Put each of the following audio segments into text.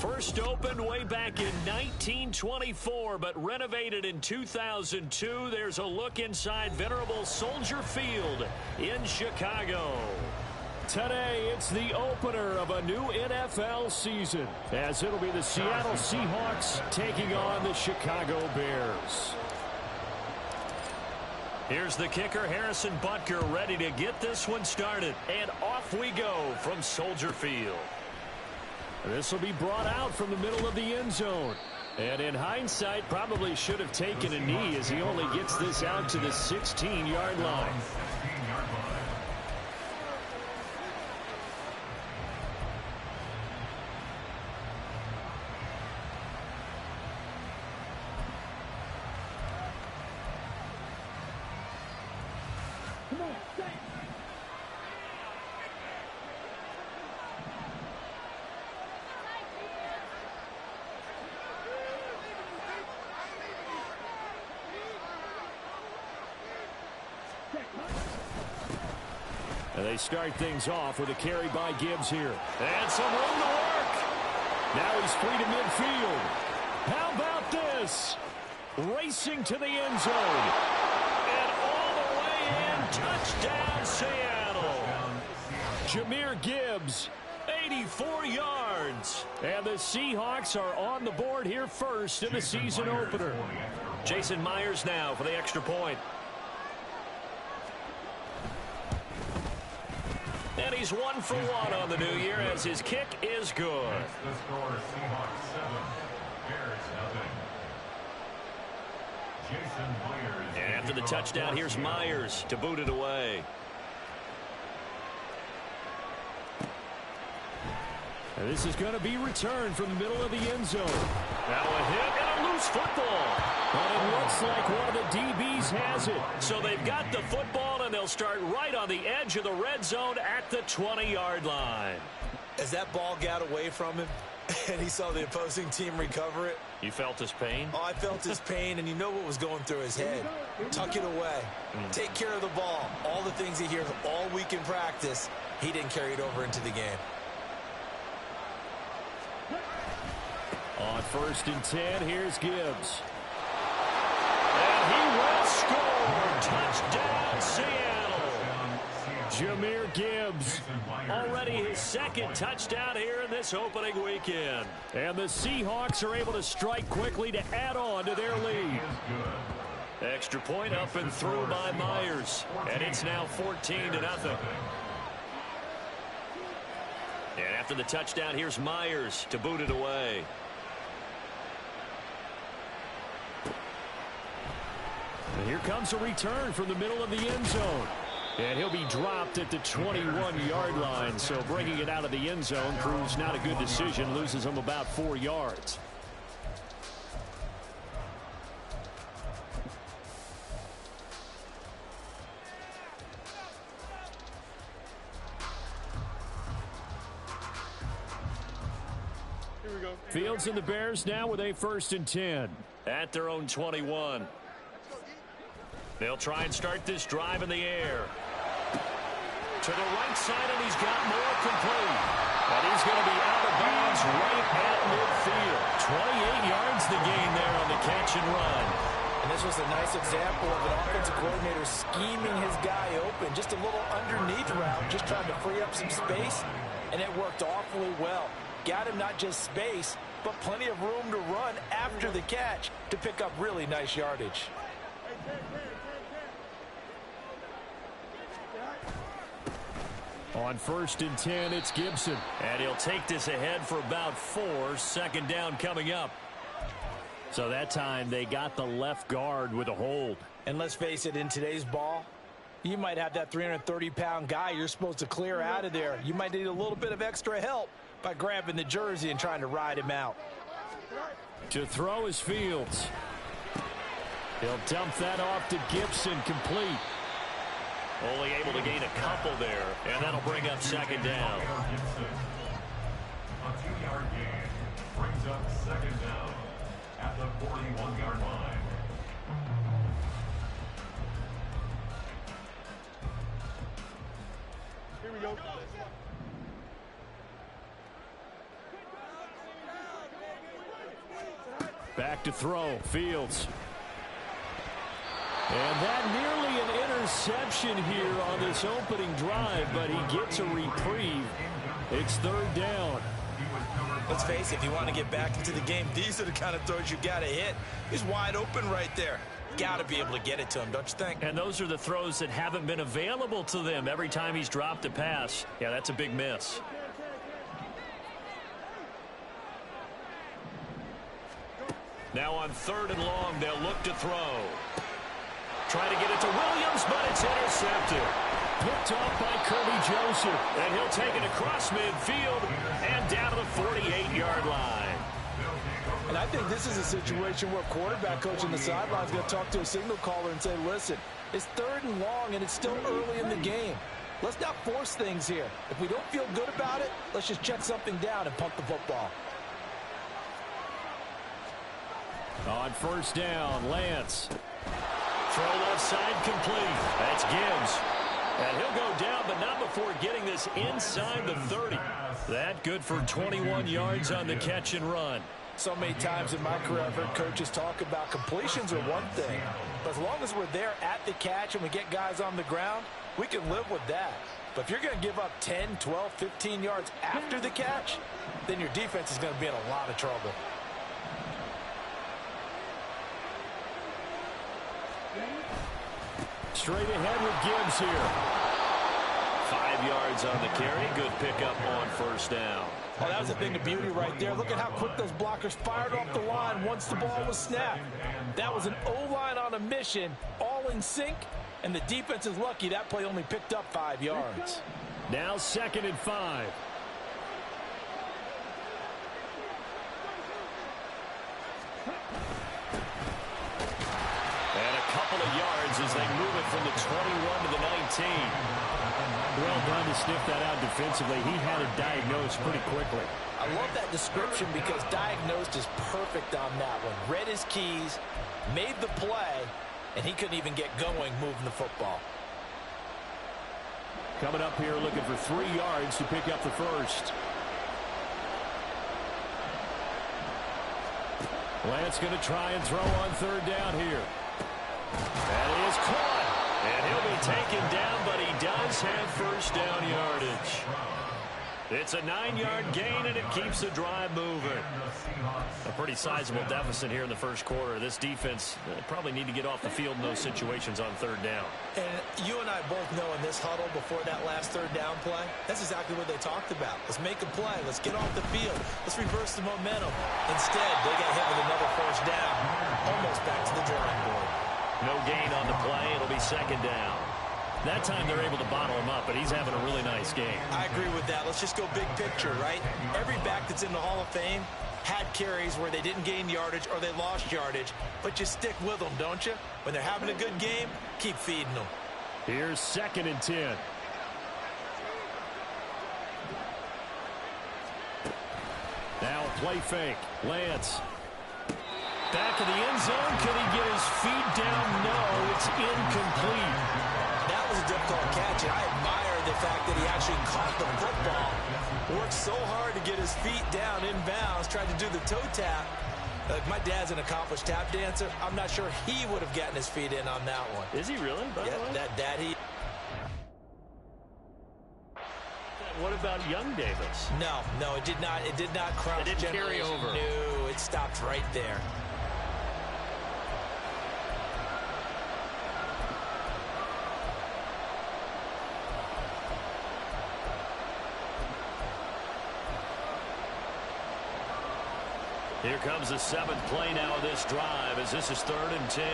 First opened way back in 1924, but renovated in 2002. There's a look inside venerable Soldier Field in Chicago. Today, it's the opener of a new NFL season, as it'll be the Seattle Seahawks taking on the Chicago Bears. Here's the kicker, Harrison Butker, ready to get this one started. And off we go from Soldier Field. This will be brought out from the middle of the end zone. And in hindsight, probably should have taken a knee as he only gets this out to the 16-yard line. And they start things off with a carry by Gibbs here. And some room to work. Now he's free to midfield. How about this? Racing to the end zone. And all the way in. Touchdown, Seattle. Jahmyr Gibbs, 84 yards. And the Seahawks are on the board here first in the season opener. Jason Myers now for the extra point. And he's 1 for 1 on the new year as his kick is good. The score, Seahawks 7, Bears 0. Jason Myers. And after the touchdown, here's Myers to boot it away. And this is going to be returned from the middle of the end zone. Now a hit and a loose football. But it looks like one of the DBs has it. So they've got the football, and they'll start right on the edge of the red zone at the 20-yard line. As that ball got away from him and he saw the opposing team recover it. You felt his pain? Oh, I felt his pain, and you know what was going through his head. Tuck it away. Take care of the ball. All the things he hears all week in practice, he didn't carry it over into the game. On 1st and 10, here's Gibbs. And he will score. Touchdown, Seattle. Jahmyr Gibbs. Already his second touchdown here in this opening weekend. And the Seahawks are able to strike quickly to add on to their lead. Extra point up and through by Myers. And it's now 14-0. And after the touchdown, here's Myers to boot it away. And here comes a return from the middle of the end zone. And he'll be dropped at the 21-yard line. So bringing it out of the end zone proves not a good decision. Loses him about 4 yards. Fields and the Bears now with a 1st and 10. At their own 21. They'll try and start this drive in the air. To the right side, and he's got more complete. And he's going to be out of bounds right at midfield. 28 yards the gain there on the catch and run. And this was a nice example of an offensive coordinator scheming his guy open. Just a little underneath route, just trying to free up some space. And it worked awfully well. Got him not just space, but plenty of room to run after the catch to pick up really nice yardage. On 1st and 10, it's Gibson. And he'll take this ahead for about 4. 2nd down coming up. So that time they got the left guard with a hold. And let's face it, in today's ball, you might have that 330-pound guy you're supposed to clear out of there. You might need a little bit of extra help by grabbing the jersey and trying to ride him out. To throw is Fields. He'll dump that off to Gibson, complete. Only able to gain a couple there, and that'll bring up 2nd down. A 2-yard gain brings up 2nd down at the 41-yard line. Here we go. Back to throw. Fields. And that nearly an interception here on this opening drive, but he gets a reprieve. It's third down. Let's face it, if you want to get back into the game, these are the kind of throws you got to hit. He's wide open right there. Got to be able to get it to him, don't you think? And those are the throws that haven't been available to them every time he's dropped a pass. Yeah, that's a big miss. Now on 3rd and long, they'll look to throw. Try to get it to Williams, but it's intercepted. Picked off by Kirby Joseph. And he'll take it across midfield and down to the 48-yard line. And I think this is a situation where quarterback coach on the sideline is going to talk to a signal caller and say, listen, it's 3rd and long and it's still early in the game. Let's not force things here. If we don't feel good about it, let's just check something down and punt the football. On 1st down, Lance. Throw left side complete. That's Gibbs. And he'll go down, but not before getting this inside the 30. That good for 21 yards on the catch and run. So many times in my career, I've heard coaches talk about completions are one thing. But as long as we're there at the catch and we get guys on the ground, we can live with that. But if you're going to give up 10, 12, 15 yards after the catch, then your defense is going to be in a lot of trouble. Straight ahead with Gibbs here. 5 yards on the carry. Good pickup on 1st down. Oh, that was a thing of beauty right there. Look at how quick those blockers fired off the line once the ball was snapped. That was an O-line on a mission, all in sync, and the defense is lucky that play only picked up 5 yards. Now 2nd and 5. And a couple of yards as they move it from the 21 to the 19. Well done to sniff that out defensively. He had it diagnosed pretty quickly. I love that description because diagnosed is perfect on that one. Read his keys, made the play, and he couldn't even get going moving the football. Coming up here looking for 3 yards to pick up the first. Lance going to try and throw on 3rd down here. That is caught. And he'll be taken down, but he does have 1st down yardage. It's a 9-yard gain, and it keeps the drive moving. A pretty sizable deficit here in the 1st quarter. This defense probably need to get off the field in those situations on 3rd down. And you and I both know in this huddle before that last 3rd down play, that's exactly what they talked about. Let's make a play. Let's get off the field. Let's reverse the momentum. Instead, they got hit with another 1st down, almost back to the drawing board. No gain on the play. It'll be 2nd down. That time they're able to bottle him up, but he's having a really nice game. I agree with that. Let's just go big picture, right? Every back that's in the Hall of Fame had carries where they didn't gain yardage or they lost yardage, but you stick with them, don't you? When they're having a good game, keep feeding them. Here's 2nd and 10. Now a play fake. Lance. Back of the end zone. Can he get his feet down? No, it's incomplete. That was a difficult catch, and I admire the fact that he actually caught the football. Worked so hard to get his feet down inbounds, tried to do the toe tap. My dad's an accomplished tap dancer. I'm not sure he would have gotten his feet in on that one. Is he really? Yeah, he... What about Young Davis? No, it did not. It did not cross. It didn't carry over. No, it stopped right there. Here comes the 7th play now of this drive as this is 3rd and 10.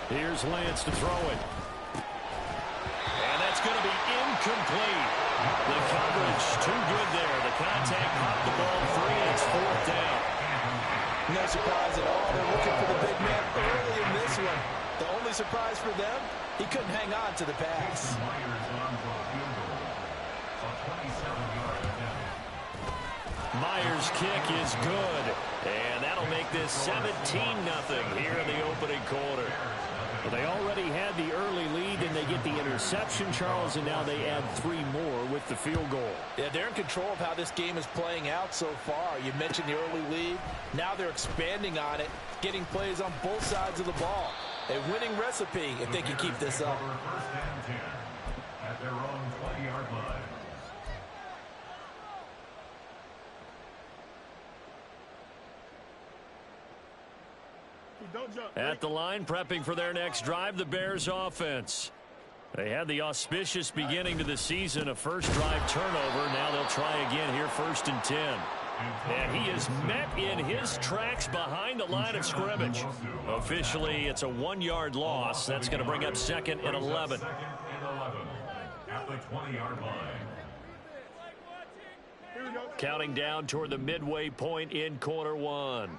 Here's Lance to throw it. And that's going to be incomplete. The coverage too good there. The contact caught the ball free, and it's 4th down. No surprise at all. They're looking for the big man early in this one. The only surprise for them, he couldn't hang on to the pass. Myers' kick is good, and that'll make make this 17-0 here in the opening quarter. Well, they already had the early lead, and they get the interception, Charles, and now they add 3 more with the field goal. Yeah, they're in control of how this game is playing out so far. You mentioned the early lead. Now they're expanding on it, getting plays on both sides of the ball. A winning recipe if they can keep this up. First and 10 at their own 20-yard line. At the line, prepping for their next drive, the Bears offense. They had the auspicious beginning to the season, a first drive turnover. Now they'll try again here, 1st and 10. And he is met in his tracks behind the line of scrimmage. Officially, it's a 1-yard loss. That's going to bring up 2nd and 11. Second and 11 at the 20-yard line. Counting down toward the midway point in quarter 1.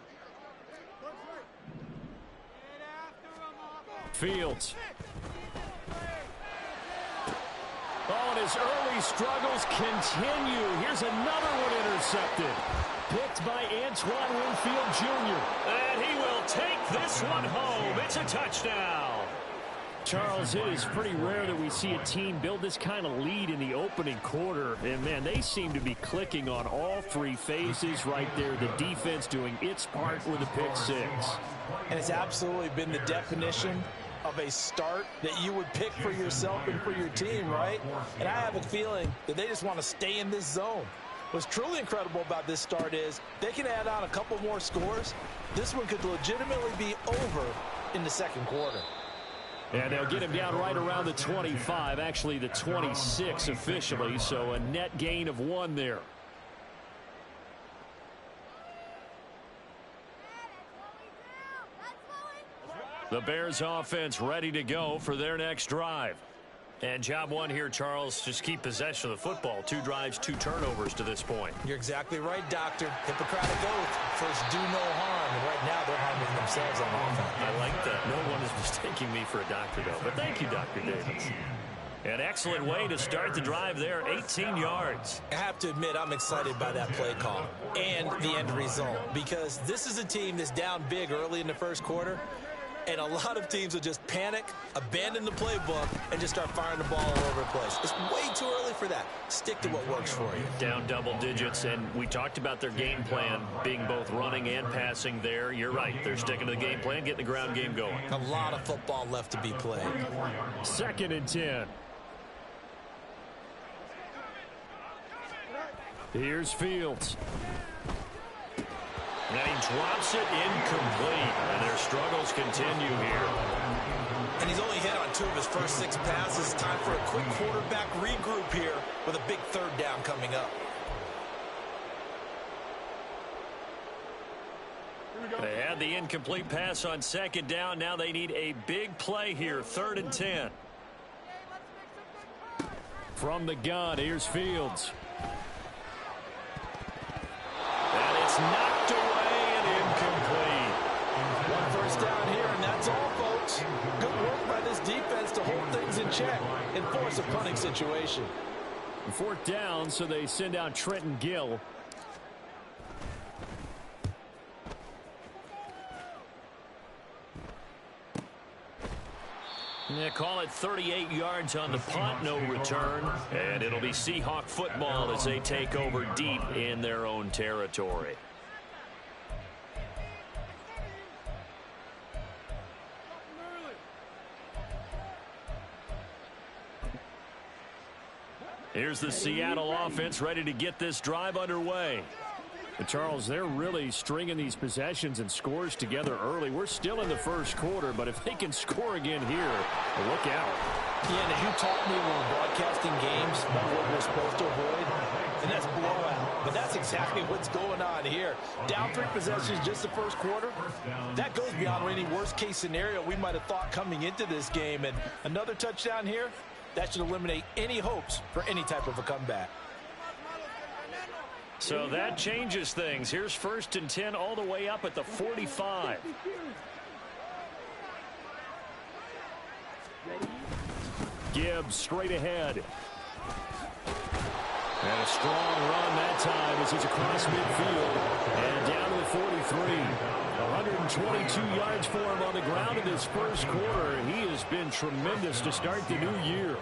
Fields. Oh, and his early struggles continue. Here's another one intercepted. Picked by Antoine Winfield Jr. And he will take this one home. It's a touchdown. Charles, it is pretty rare that we see a team build this kind of lead in the opening quarter. And, man, they seem to be clicking on all 3 phases right there. The defense doing its part with a pick 6. And it's absolutely been the definition of a start that you would pick for yourself and for your team, right? And I have a feeling that they just want to stay in this zone. What's truly incredible about this start is they can add on a couple more scores. This one could legitimately be over in the second quarter. And they'll get him down right around the 25, actually the 26 officially, so a net gain of 1 there. The Bears offense ready to go for their next drive. And job 1 here, Charles, just keep possession of the football. 2 drives, 2 turnovers to this point. You're exactly right, Doctor. Hippocratic oath. First, do no harm. And right now, they're harming themselves on offense. I like that. No one is mistaking me for a doctor, though. But thank you, Dr. Davis. An excellent way to start the drive there, 18 yards. I have to admit, I'm excited by that play call and the end result. Because this is a team that's down big early in the first quarter. And a lot of teams will just panic, abandon the playbook, and just start firing the ball all over the place. It's way too early for that. Stick to what works for you. Down double digits, and we talked about their game plan being both running and passing there. You're right. They're sticking to the game plan, getting the ground game going. A lot of football left to be played. 2nd and 10. Here's Fields. And he drops it incomplete. And their struggles continue here. And he's only hit on 2 of his first 6 passes. Time for a quick quarterback regroup here with a big 3rd down coming up. They had the incomplete pass on 2nd down. Now they need a big play here. 3rd and 10. From the gun, here's Fields. And it's knocked away and incomplete. 1 first down here, and that's all, folks. Good work by this defense to hold things in check and force a punting situation. 4th down, so they send out Trenton Gill. They call it 38 yards on the punt, no return. And it'll be Seahawk football as they take over deep in their own territory. Here's the Seattle offense ready to get this drive underway. But Charles, they're really stringing these possessions and scores together early. We're still in the first quarter, but if they can score again here, look out. Yeah, and as you taught me when we're broadcasting games about what we're supposed to avoid, and that's blowout. But that's exactly what's going on here. Down 3 possessions just the first quarter. That goes beyond any worst-case scenario we might have thought coming into this game. And another touchdown here, that should eliminate any hopes for any type of a comeback. So that changes things. Here's 1st and 10 all the way up at the 45. Gibbs straight ahead. And a strong run that time as he's across midfield and down to the 43. 122 yards for him on the ground in this first quarter. He has been tremendous to start the new year.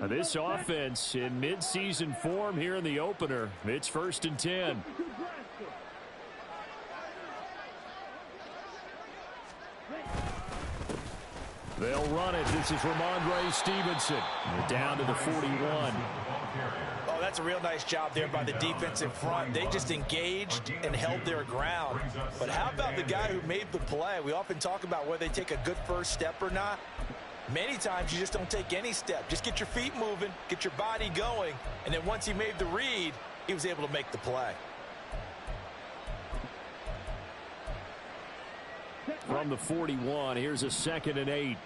This offense in midseason form here in the opener. It's 1st and 10. They'll run it. This is Ramondre Stevenson. They're down to the 41. Oh, that's a real nice job there by the defensive front. They just engaged and held their ground. But how about the guy who made the play? We often talk about whether they take a good first step or not. Many times you just don't take any step. Just get your feet moving, get your body going, and then once he made the read, he was able to make the play. From the 41, here's a 2nd and 8.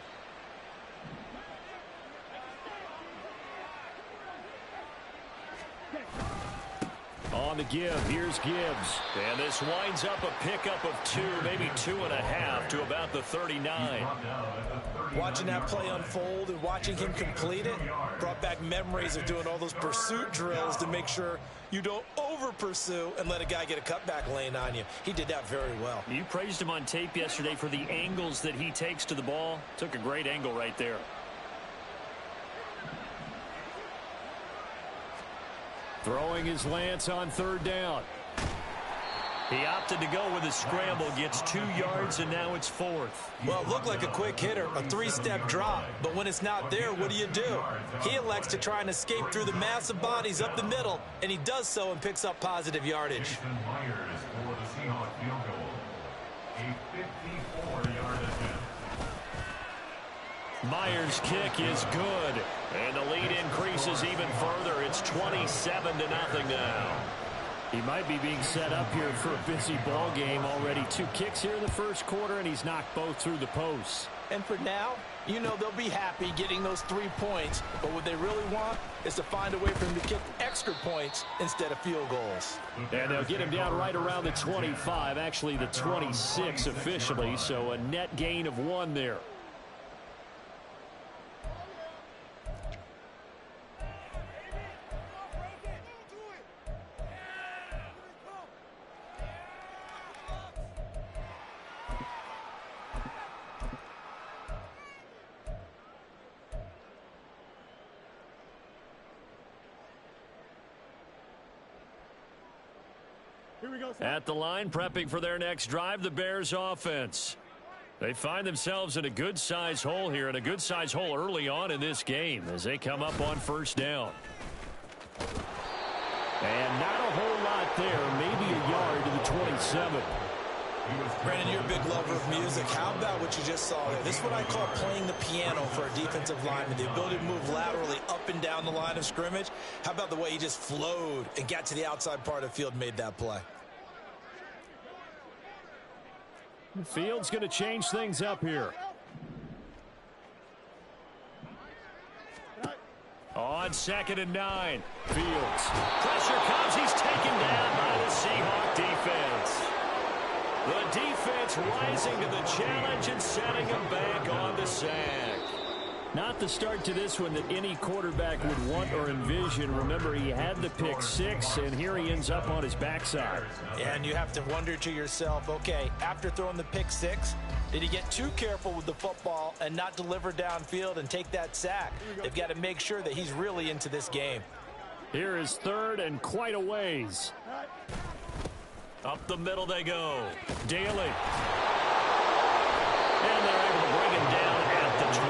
On the give, here's Gibbs. And this winds up a pickup of 2, maybe 2.5 to about the 39. Watching that play unfold and watching him complete it brought back memories of doing all those pursuit drills to make sure you don't over-pursue and let a guy get a cutback lane on you. He did that very well. You praised him on tape yesterday for the angles that he takes to the ball. Took a great angle right there. Throwing his Lance on 3rd down. He opted to go with a scramble, gets 2 yards, and now it's 4th. Well, it looked like a quick hitter, a 3-step drop. But when it's not there, what do? He elects to try and escape through the massive bodies up the middle, and he does so and picks up positive yardage. Myers for the Seahawks field goal. A 54-yard attempt. Myers' kick is good. And the lead increases even further. It's 27-0 now. He might be being set up here for a busy ball game already. 2 kicks here in the first quarter, and he's knocked both through the posts. And for now, you know they'll be happy getting those 3 points. But what they really want is to find a way for him to kick extra points instead of field goals. And they'll get him down right around the 25, actually the 26 officially. So a net gain of 1 there. At the line, prepping for their next drive, the Bears offense. They find themselves in a good-sized hole here, and a good-sized hole early on in this game as they come up on 1st down. And not a whole lot there, maybe a yard to the 27. Brandon, you're a big lover of music. How about what you just saw there? This is what I call playing the piano for a defensive lineman, the ability to move laterally up and down the line of scrimmage. How about the way he just flowed and got to the outside part of the field and made that play? The field's going to change things up here. On 2nd and 9, Fields. Pressure comes. He's taken down by the Seahawks defense. The defense rising to the challenge and setting him back on the sack. Not the start to this one that any quarterback would want or envision. Remember, he had the pick 6, and here he ends up on his backside. And you have to wonder to yourself, okay, after throwing the pick 6, did he get too careful with the football and not deliver downfield and take that sack? They've got to make sure that he's really into this game. Here is 3rd and quite a ways. Up the middle they go. Daly. And they're able to bring him down at the 20.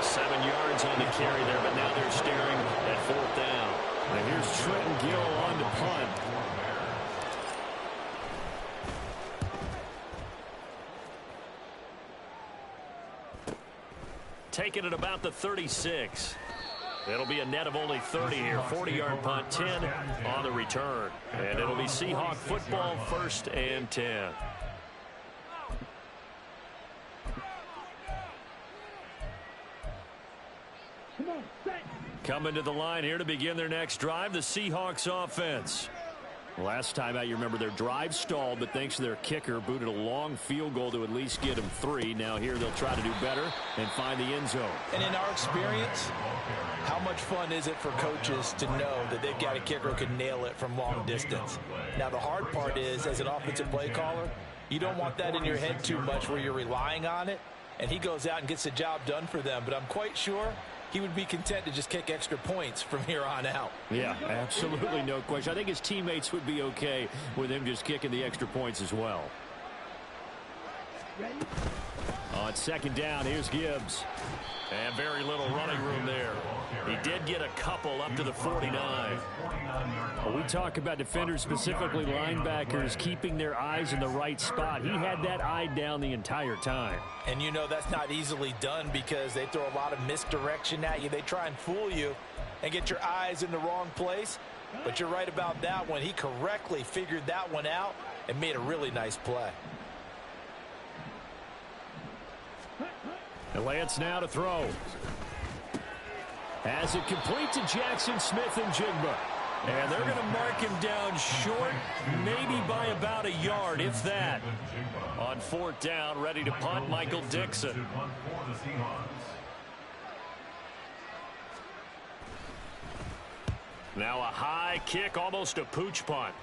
7 yards on the carry there, but now they're staring at 4th down. And here's Trenton Gill on the punt. Taking it about the 36. It'll be a net of only 30 here. 40-yard punt, 10 on the return. And it'll be Seahawk football, 1st and 10. Coming to the line here to begin their next drive, the Seahawks offense. Last time out, you remember their drive stalled, but thanks to their kicker, booted a long field goal to at least get them 3. Now here they'll try to do better and find the end zone. And in our experience, how much fun is it for coaches to know that they've got a kicker who can nail it from long distance? Now the hard part is, as an offensive play caller, you don't want that in your head too much where you're relying on it, and he goes out and gets the job done for them. But I'm quite sure he would be content to just kick extra points from here on out. Yeah, absolutely no question. I think his teammates would be okay with him just kicking the extra points as well. On second down, here's Gibbs. And very little running room there. He did get a couple up to the 49. Well, we talk about defenders, specifically linebackers, keeping their eyes in the right spot. He had that eye down the entire time. And you know that's not easily done because they throw a lot of misdirection at you. They try and fool you and get your eyes in the wrong place. But you're right about that one. He correctly figured that one out and made a really nice play. And Lance now to throw. As it complete to Jackson Smith and Jigba. And they're going to mark him down short, maybe by about a yard, if that. On fourth down, ready to punt, Michael Dixon. Now a high kick, almost a pooch punt.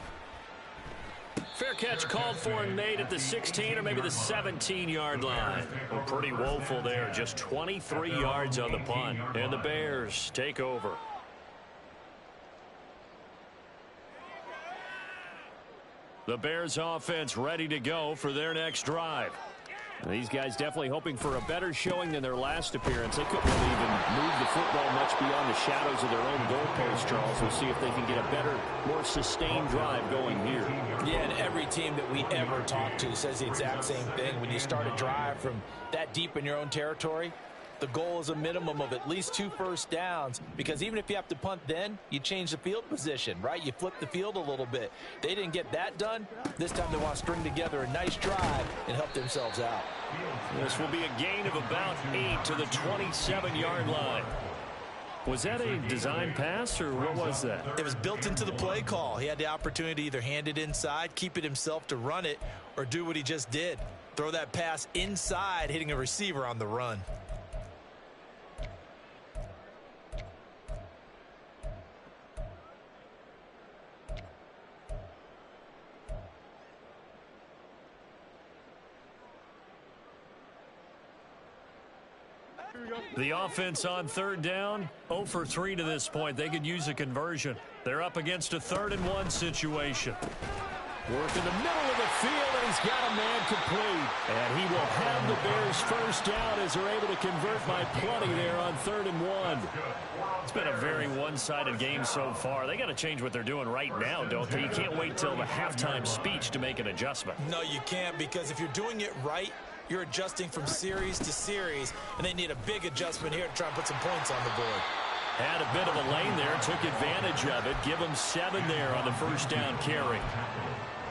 Fair catch called for and made at the 16 or maybe the 17-yard line. Well, pretty woeful there. Just 23 yards on the punt. And the Bears take over. The Bears offense ready to go for their next drive. These guys definitely hoping for a better showing than their last appearance. They couldn't really even move the football much beyond the shadows of their own goalpost, Charles. We'll see if they can get a better, more sustained drive going here. Yeah, and every team that we ever talk to says the exact same thing. When you start a drive from that deep in your own territory, the goal is a minimum of at least 2 first downs, because even if you have to punt then, you change the field position, right? You flip the field a little bit. They didn't get that done. This time they want to string together a nice drive and help themselves out. This will be a gain of about 8 to the 27-yard line. Was that a design pass, or what was that? It was built into the play call. He had the opportunity to either hand it inside, keep it himself to run it, or do what he just did. Throw that pass inside, hitting a receiver on the run. The offense on third down, 0 for 3 to this point. They could use a conversion. They're up against a 3rd-and-1 situation. Work in the middle of the field, and he's got a man complete. And he will have the Bears first down as they're able to convert by plenty there on 3rd and 1. It's been a very one-sided game so far. They got to change what they're doing right now, don't they? You can't wait till the halftime speech to make an adjustment. No, you can't, because if you're doing it right, you're adjusting from series to series, and they need a big adjustment here to try and put some points on the board. Had a bit of a lane there, took advantage of it. Give them 7 there on the first down carry.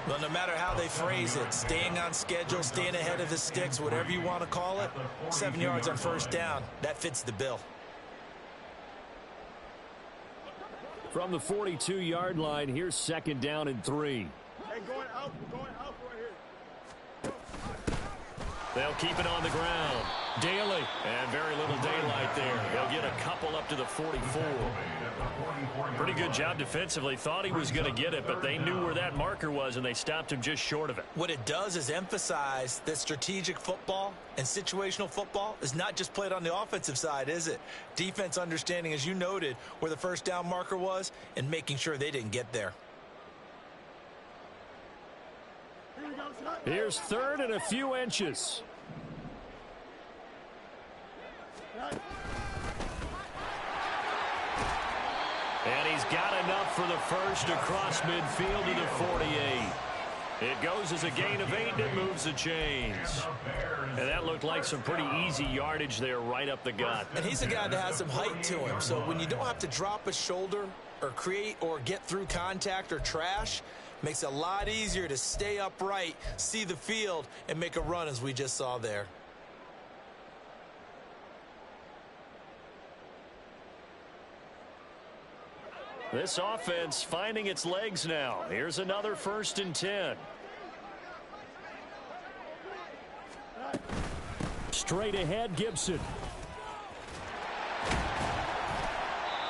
Well, no matter how they phrase it, staying on schedule, staying ahead of the sticks, whatever you want to call it, 7 yards on first down, that fits the bill. From the 42-yard line, here's 2nd down and 3. Hey, going out right here. They'll keep it on the ground. Daly, and very little daylight there. They'll get a couple up to the 44. Pretty good job defensively. Thought he was going to get it, but they knew where that marker was, and they stopped him just short of it. What it does is emphasize that strategic football and situational football is not just played on the offensive side, is it? Defense understanding, as you noted, where the first down marker was and making sure they didn't get there. Here's 3rd and a few inches. And he's got enough for the first across midfield to the 48. It goes as a gain of 8, and it moves the chains. And that looked like some pretty easy yardage there right up the gut. And he's a guy that has some height to him, so when you don't have to drop a shoulder or create or get through contact or trash, makes it a lot easier to stay upright, see the field, and make a run as we just saw there. This offense finding its legs now. Here's another 1st and 10. Straight ahead, Gibson.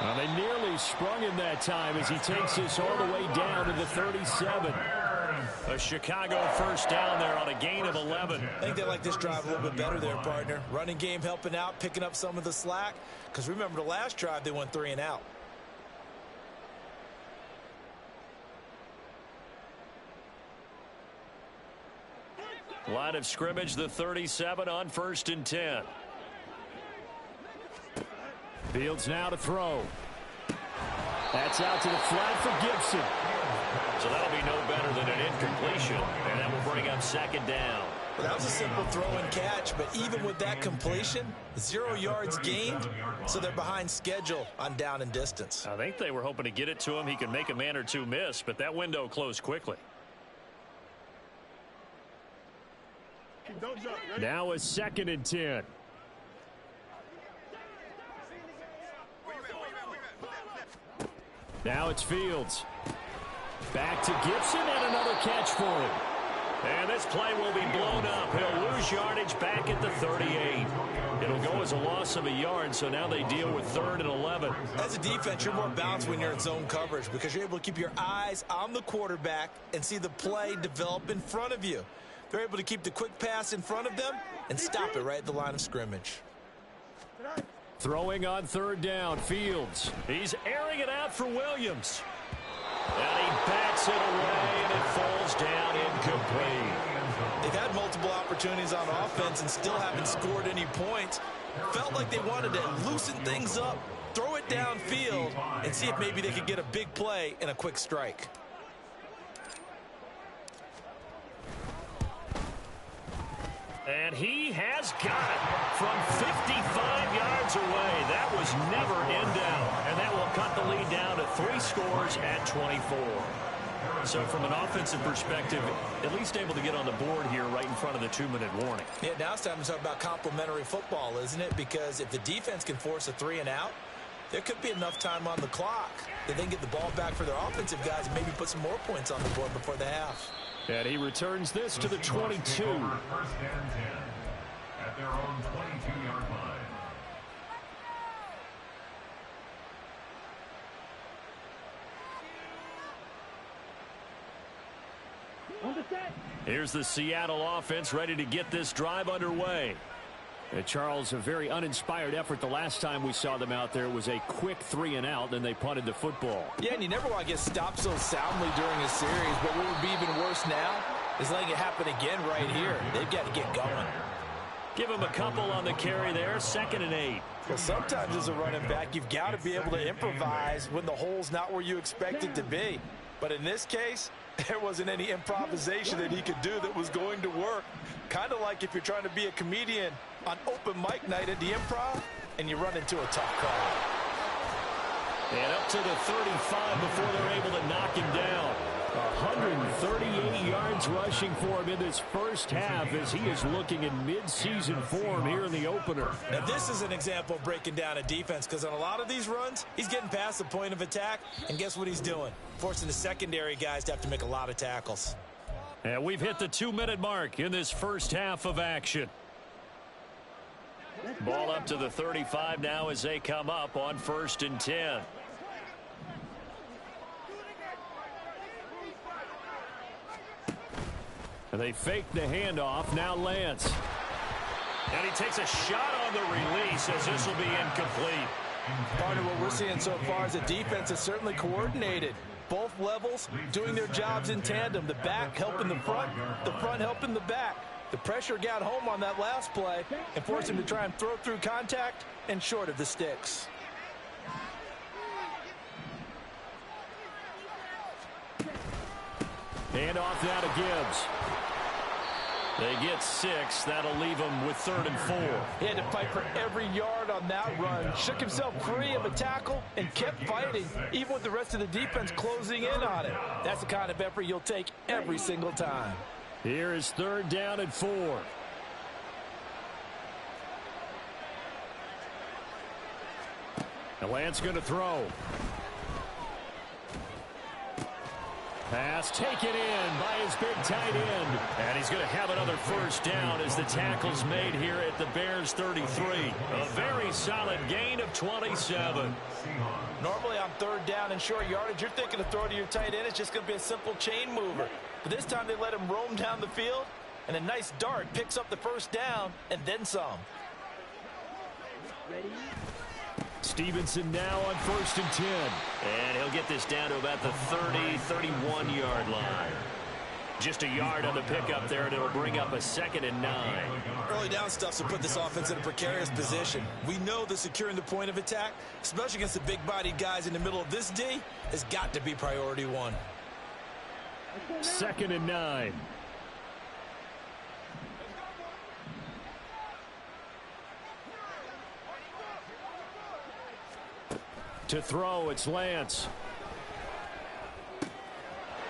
Well, they nearly sprung him that time as he takes this all the way down to the 37. A Chicago 1st down there on a gain of 11. I think they like this drive a little bit better there, partner. Running game helping out, picking up some of the slack. Because remember the last drive, they went 3 and out. Line of scrimmage, the 37 on 1st and 10. Fields now to throw. That's out to the flat for Gibson. So that'll be no better than an incompletion, and that will bring up 2nd down. Well, that was a simple throw and catch, but even with that completion, 0 yards gained, so they're behind schedule on down and distance. I think they were hoping to get it to him. He could make a man or two miss, but that window closed quickly. Don't jump. Ready? Now a 2nd and 10. Now it's Fields. Back to Gibson and another catch for him. And this play will be blown up. He'll lose yardage back at the 38. It'll go as a loss of a yard, so now they deal with 3rd and 11. As a defense, you're more balanced when you're in zone coverage because you're able to keep your eyes on the quarterback and see the play develop in front of you. They're able to keep the quick pass in front of them and stop it right at the line of scrimmage. Throwing on 3rd down, Fields. He's airing it out for Williams. And he backs it away, and it falls down incomplete. They've had multiple opportunities on offense and still haven't scored any points. Felt like they wanted to loosen things up, throw it downfield, and see if maybe they could get a big play and a quick strike. And he has got it from 55 yards away. That was never in doubt. And that will cut the lead down to 3 scores at 24. So from an offensive perspective, at least able to get on the board here right in front of the 2-minute warning. Yeah, now it's time to talk about complementary football, isn't it? Because if the defense can force a 3 and out, there could be enough time on the clock that they can get the ball back for their offensive guys and maybe put some more points on the board before the half. And he returns this to the 22. 1st and 10 at their own 22-yard line. Here's the Seattle offense ready to get this drive underway. And Charles, a very uninspired effort the last time we saw them out there. It was a quick 3 and out, then they punted the football. Yeah, and you never want to get stopped so soundly during a series, but what would be even worse now is letting it happen again right here. They've got to get going. Give him a couple on the carry there, 2nd and 8. Well, sometimes as a running back, you've got to be able to improvise when the hole's not where you expect it to be. But in this case, there wasn't any improvisation that he could do that was going to work. Kind of like if you're trying to be a comedian on open mic night at the Improv and you run into a tough crowd. And up to the 35 before they're able to knock him down. 138 yards rushing for him in this first half as he is looking in mid-season form here in the opener. Now this is an example of breaking down a defense because on a lot of these runs, he's getting past the point of attack, and guess what he's doing? Forcing the secondary guys to have to make a lot of tackles. And we've hit the 2-minute mark in this first half of action. Ball up to the 35 now as they come up on 1st and 10. And they fake the handoff. Now Lance. And he takes a shot on the release as this will be incomplete. Partner, what we're seeing so far is the defense is certainly coordinated. Both levels doing their jobs in tandem. The back helping the front helping the back. The pressure got home on that last play and forced him to try and throw through contact and short of the sticks. Handoff now to Gibbs. They get 6. That'll leave them with 3rd and 4. He had to fight for every yard on that run. Shook himself free of a tackle and kept fighting, even with the rest of the defense closing in on it. That's the kind of effort you'll take every single time. Here is 3rd down and 4. And Lance going to throw. Pass taken in by his big tight end. And he's going to have another first down as the tackle's made here at the Bears 33. A very solid gain of 27. Normally on third down and short yardage, you're thinking to throw to your tight end. It's just going to be a simple chain mover. But this time they let him roam down the field, and a nice dart picks up the first down and then some. Stevenson now on 1st and 10. And he'll get this down to about the 31-yard line. Just a yard on the pickup there, and it'll bring up a 2nd and 9. Early down stuff will put this offense in a precarious position. We know that securing the point of attack, especially against the big-bodied guys in the middle of this D, has got to be priority one. 2nd and 9. To throw, it's Lance.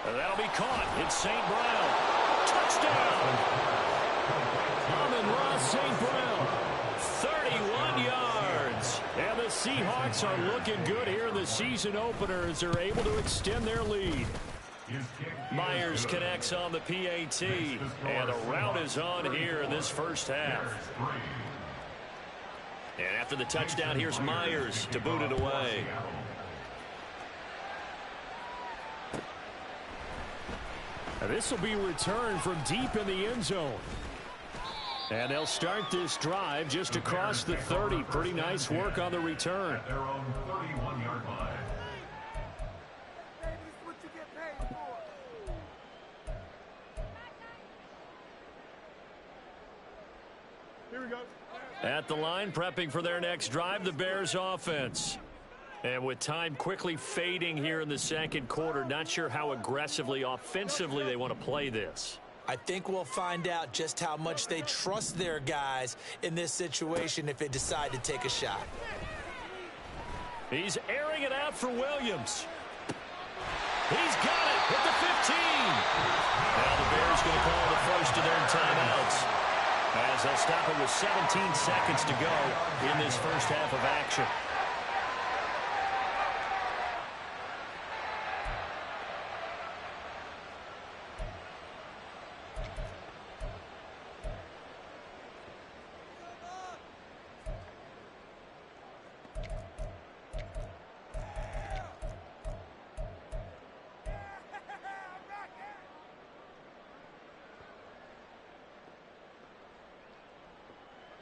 And that'll be caught. It's St. Brown. Touchdown! Amon-Ra St. Brown. 31 yards. And the Seahawks are looking good here in the season opener as they're able to extend their lead. Myers connects on the PAT. And the route is on here in this first half. And after the touchdown, here's Myers to boot it away. This will be returned from deep in the end zone. And they'll start this drive just across the 30. Pretty nice work on the return. Their own 31-yard line. Here we go. At the line, prepping for their next drive, the Bears offense. And with time quickly fading here in the second quarter, not sure how aggressively, offensively they want to play this. I think we'll find out just how much they trust their guys in this situation if they decide to take a shot. He's airing it out for Williams. He's got it at the 15. Now the Bears going to call the first of their timeouts, as they'll stop it with 17 seconds to go in this first half of action.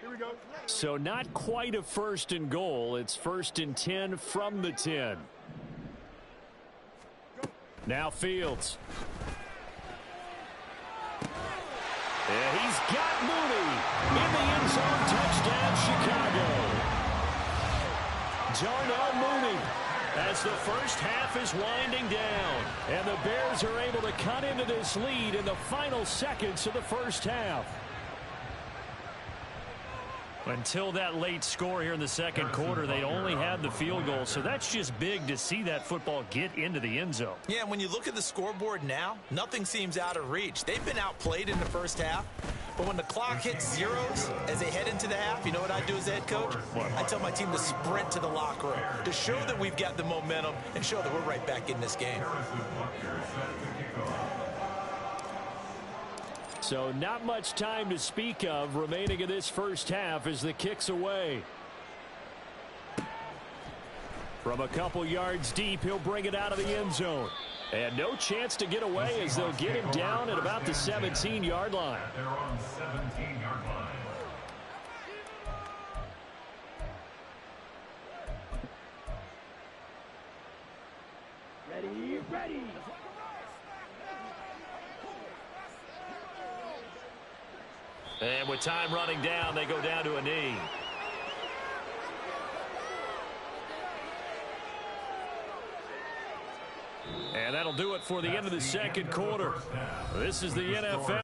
Here we go. So not quite a 1st and goal. It's 1st and 10 from the 10. Now Fields. Yeah, he's got Mooney in the end zone. Touchdown, Chicago. Darnell Mooney as the first half is winding down. And the Bears are able to cut into this lead in the final seconds of the first half. Until that late score here in the second quarter, they only had the field goal. So that's just big to see that football get into the end zone. Yeah, and when you look at the scoreboard now, nothing seems out of reach. They've been outplayed in the first half. But when the clock hits zeros as they head into the half, you know what I do as a head coach? I tell my team to sprint to the locker room to show that we've got the momentum and show that we're right back in this game. So not much time to speak of remaining in this first half as the kick's away. From a couple yards deep, he'll bring it out of the end zone. And no chance to get away as they'll get him down at about the 17-yard line. They're on 17-yard line. Ready. And with time running down, they go down to a knee. And that'll do it for the end of the second quarter. This is the NFL.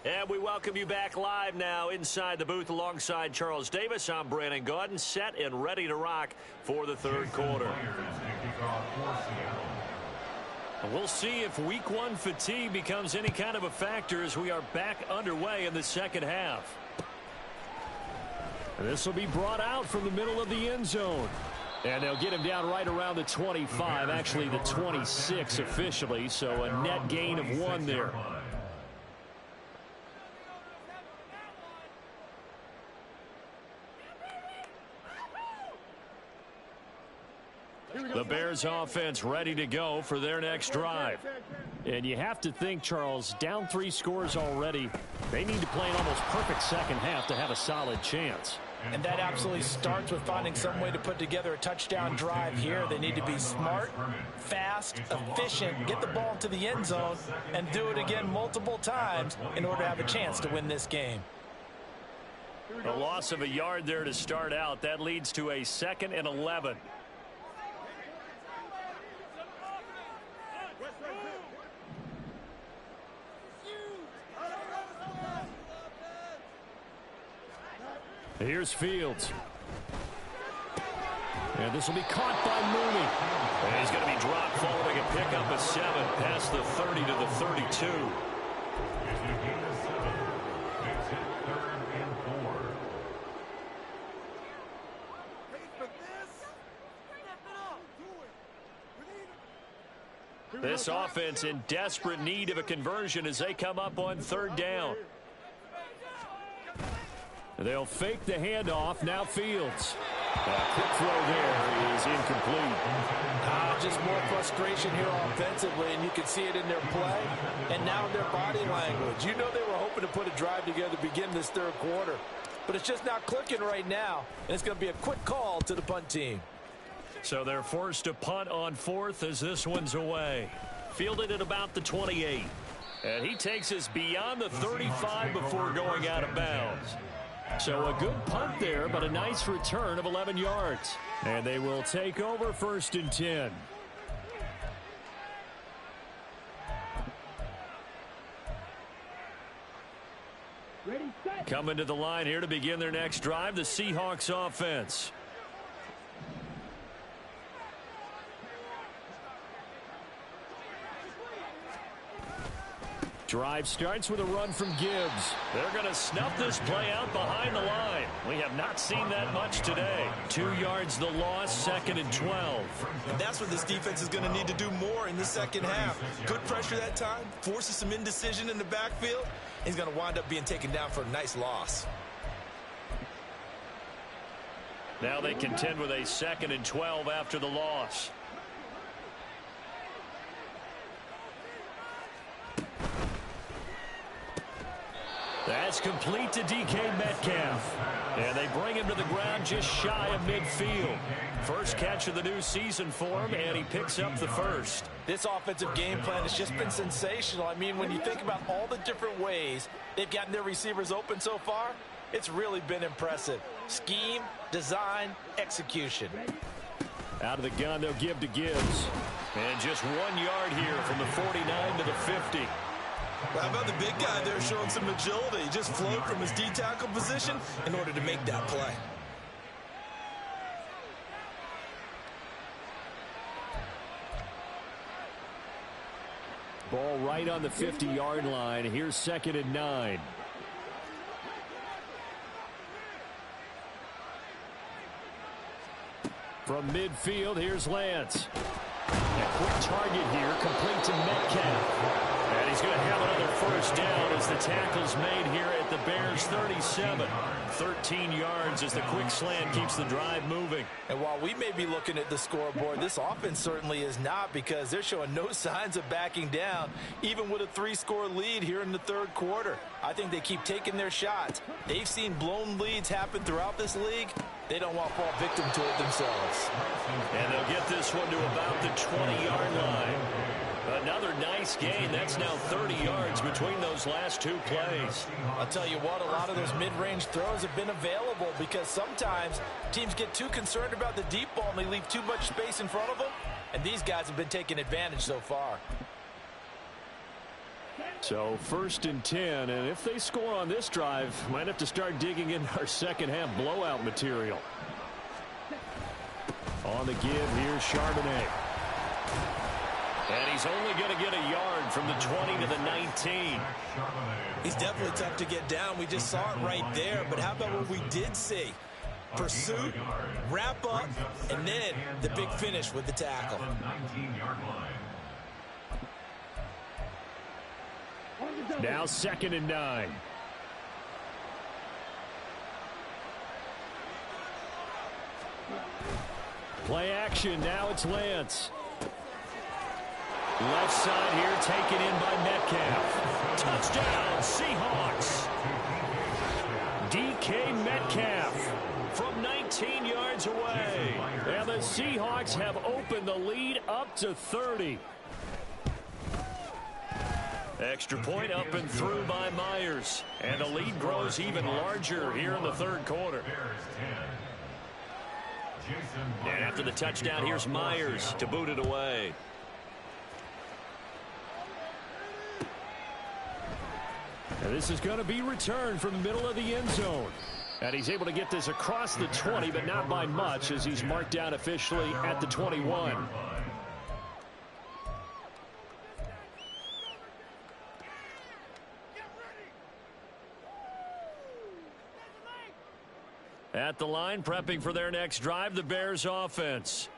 And we welcome you back live now inside the booth alongside Charles Davis. I'm Brandon Gaudin, set and ready to rock for the third quarter. We'll see if week one fatigue becomes any kind of a factor as we are back underway in the second half. This will be brought out from the middle of the end zone. And they'll get him down right around the 25, actually the 26 officially, so a net gain of 1 there. The Bears offense ready to go for their next drive. And you have to think, Charles, down 3 scores already. They need to play an almost perfect second half to have a solid chance. And that absolutely starts with finding some way to put together a touchdown drive here. They need to be smart, fast, efficient, get the ball to the end zone, and do it again multiple times in order to have a chance to win this game. A loss of a yard there to start out. That leads to a 2nd and 11. Here's Fields. And this will be caught by Mooney. And he's going to be dropped following a pickup of 7 past the 30 to the 32. This offense in desperate need of a conversion as they come up on 3rd down. They'll fake the handoff. Now Fields. Quick throw there is incomplete. Just more frustration here offensively, and you can see it in their play and now in their body language. You know they were hoping to put a drive together to begin this 3rd quarter, but it's just not clicking right now, and it's going to be a quick call to the punt team. So they're forced to punt on 4th as this one's away. Fielded at about the 28. And he takes us beyond the 35 before going out of bounds. So a good punt there, but a nice return of 11 yards. And they will take over 1st and 10. Coming to the line here to begin their next drive, the Seahawks offense. Drive starts with a run from Gibbs. They're going to snuff this play out behind the line. We have not seen that much today. 2 yards the loss, 2nd and 12. And that's what this defense is going to need to do more in the second half. Good pressure that time, forces some indecision in the backfield. He's going to wind up being taken down for a nice loss. Now they contend with a 2nd and 12 after the loss. That's complete to DK Metcalf. And they bring him to the ground just shy of midfield. First catch of the new season for him, and he picks up the 1st. This offensive game plan has just been sensational. I mean, when you think about all the different ways they've gotten their receivers open so far, it's really been impressive. Scheme, design, execution. Out of the gun, they'll give to Gibbs. And just 1 yard here from the 49 to the 50. Well, how about the big guy there showing some agility? He just flowed from his D-tackle position in order to make that play. Ball right on the 50-yard line. Here's 2nd and 9. From midfield, here's Lance. A quick target here, complete to Metcalf. And he's going to have another 1st down as the tackle's made here at the Bears 37. 13 yards as the quick slant keeps the drive moving. And while we may be looking at the scoreboard, this offense certainly is not, because they're showing no signs of backing down, even with a 3-score lead here in the 3rd quarter. I think they keep taking their shots. They've seen blown leads happen throughout this league. They don't want to fall victim to it themselves. And they'll get this one to about the 20-yard line. Another nice gain. That's now 30 yards between those last 2 plays. I'll tell you what, a lot of those mid-range throws have been available, because sometimes teams get too concerned about the deep ball and they leave too much space in front of them, and these guys have been taking advantage so far. So 1st and 10, and if they score on this drive, might have to start digging in our second half blowout material. On the give, here's Charbonnet. And he's only going to get a yard from the 20 to the 19. He's definitely tough to get down. We just saw it right there. But how about what we did see? Pursuit, wrap up, and then the big finish with the tackle. Now 2nd and 9. Play action. Now it's Lance. Left side here taken in by Metcalf. Touchdown, Seahawks. DK Metcalf from 19 yards away. And the Seahawks have opened the lead up to 30. Extra point up and through by Myers. And the lead grows even larger here in the 3rd quarter. And after the touchdown, here's Myers to boot it away. And this is going to be returned from the middle of the end zone. And he's able to get this across the 20, but not by much, as he's marked down officially at the 21. At the line, prepping for their next drive, the Bears offense.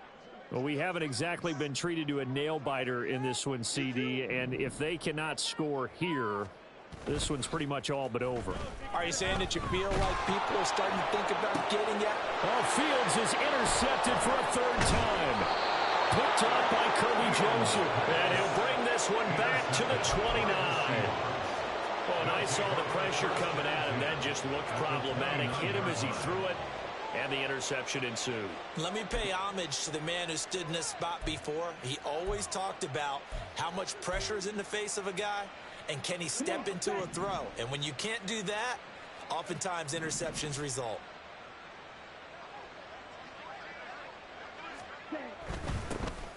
Well, we haven't exactly been treated to a nail-biter in this one, CD, and if they cannot score here, this one's pretty much all but over. Are you saying that you feel like people are starting to think about getting you? Oh, Fields is intercepted for a 3rd time. Picked up by Kirby Joseph. And he'll bring this one back to the 29. Oh, and I saw the pressure coming at him. That just looked problematic. Hit him as he threw it, and the interception ensued. Let me pay homage to the man who stood in this spot before. He always talked about how much pressure is in the face of a guy, and can he step into a throw? And when you can't do that, oftentimes interceptions result.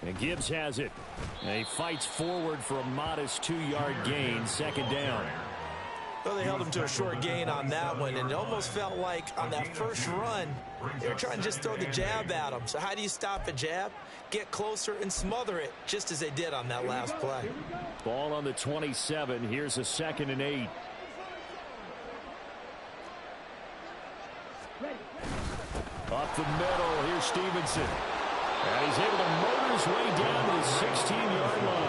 And Gibbs has it. And he fights forward for a modest 2-yard gain, 2nd down. Well, they held him to a short gain on that one, and it almost felt like on that first run, they were trying to just throw the jab at him. So how do you stop a jab? Get closer and smother it, just as they did on that last play. Ball on the 27. Here's a 2nd and 8. Up the middle. Here's Stevenson. And he's able to motor his way down to the 16-yard line.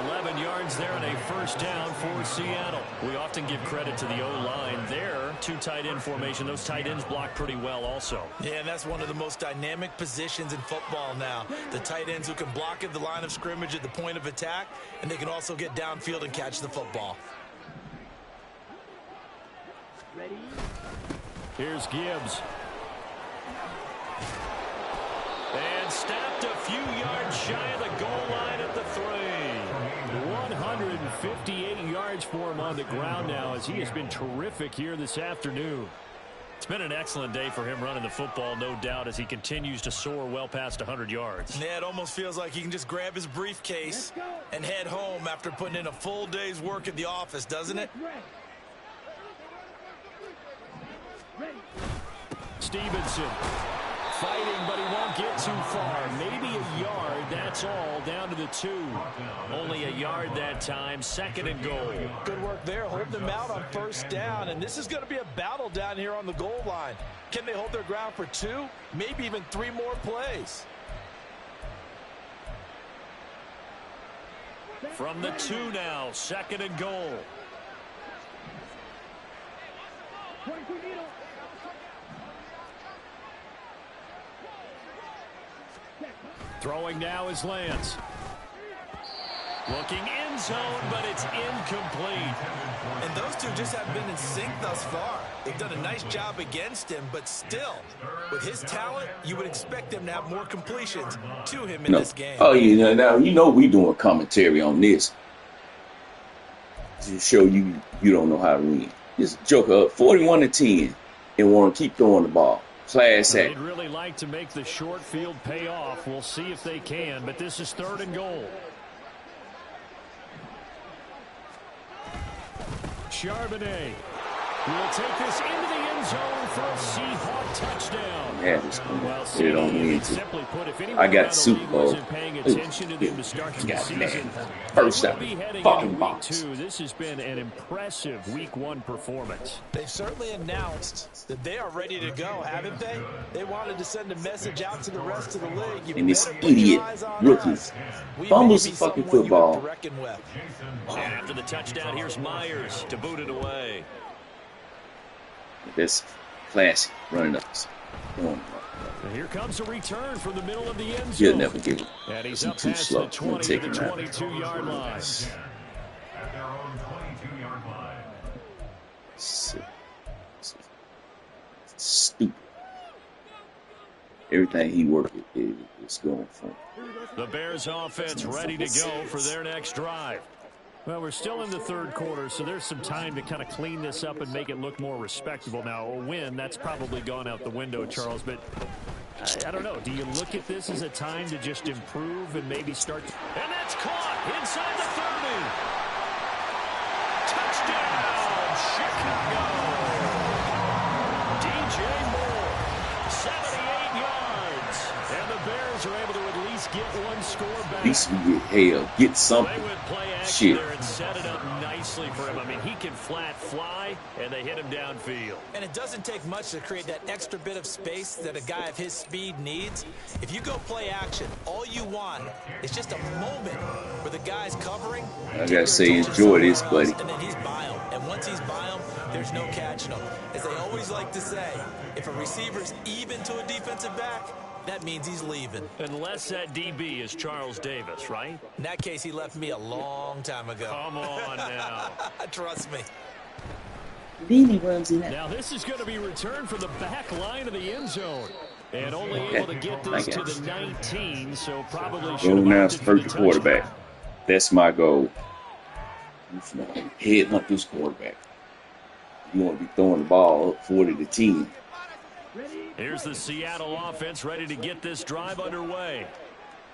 11 yards there and a 1st down for Seattle. We often give credit to the O-line there. 2 tight end formation. Those tight ends block pretty well also. Yeah, and that's one of the most dynamic positions in football now. The tight ends who can block at the line of scrimmage at the point of attack, and they can also get downfield and catch the football. Here's Gibbs. And snapped a few yards shy of the goal line at the 3. 158 yards for him on the ground now, as he has been terrific here this afternoon. It's been an excellent day for him running the football, no doubt, as he continues to soar well past 100 yards. Yeah, it almost feels like he can just grab his briefcase and head home after putting in a full day's work at the office, doesn't it? Stevenson fighting, but he won't get too far. Maybe a yard, that's all, down to the 2. Only a yard that time, 2nd and goal. Good work there, holding them out on 1st down. And this is going to be a battle down here on the goal line. Can they hold their ground for 2, maybe even 3 more plays? From the 2 now, 2nd and goal. Throwing now is Lance. Looking end zone, but it's incomplete. And those two just haven't been in sync thus far. They've done a nice job against him, but still, with his talent, you would expect them to have more completions to him in this game. Oh, yeah, now you know we doing commentary on this to show you don't know how to win. Just joke up 41-10 and want to keep throwing the ball. Class act. They'd really like to make the short field pay off. We'll see if they can, but this is 3rd and goal. Charbonnet will take this into the end end zone for a Seahawk touchdown. Yeah, this one. Well, They don't win. simply put, if anyone I got around the Super league Bowl. wasn't paying attention to them to start the God season, damn. they First will out. be heading Fucking into box. week 2. This has been an impressive week 1 performance. They've certainly announced that they are ready to go, haven't they? They wanted to send a message out to the rest of the league. You And this better put your idiot eyes on rookie us. We fumbles may the be fucking someone you have football. to reckon with. And after the touchdown, here's Myers to boot it away. That's classic running up. And here comes a return from the middle of the end He'll zone. never get it. And he's He's up too past slow. the 20 Take to him the out. 22-yard line. At their own 22-yard line. Stupid. Everything he worked with is going for him. The Bears offense ready to go for their next drive. Well, we're still in the third quarter, so there's some time to kind of clean this up and make it look more respectable. Now, a win, that's probably gone out the window, Charles, but I don't know. Do you look at this as a time to just improve and maybe start? And that's caught inside the 30. Touchdown, DJ Moore, 78 yards. And the Bears are able to at least get one score back. At least we get hell, get something. They would play action Shit. there and set it up nicely for him. I mean, he can flat fly, and they hit him downfield. And it doesn't take much to create that extra bit of space that a guy of his speed needs. If you go play action, all you want is just a moment where the guy's covering. I gotta say, enjoy this, buddy. And then he's by him. And once he's by him, there's no catching him. As they always like to say, if a receiver's even to a defensive back, that means he's leaving. Unless that DB is Charles Davis, right? In that case, he left me a long time ago. Come on now. Trust me. Then he runs in that. Now this is going to be returned from the back line of the end zone. And only able to get this to the 19, so probably should Go have now opted to for the first quarterback. touchdown. That's my goal. Headhunt this quarterback. You want to be throwing the ball up 40-10. Here's the Seattle offense ready to get this drive underway.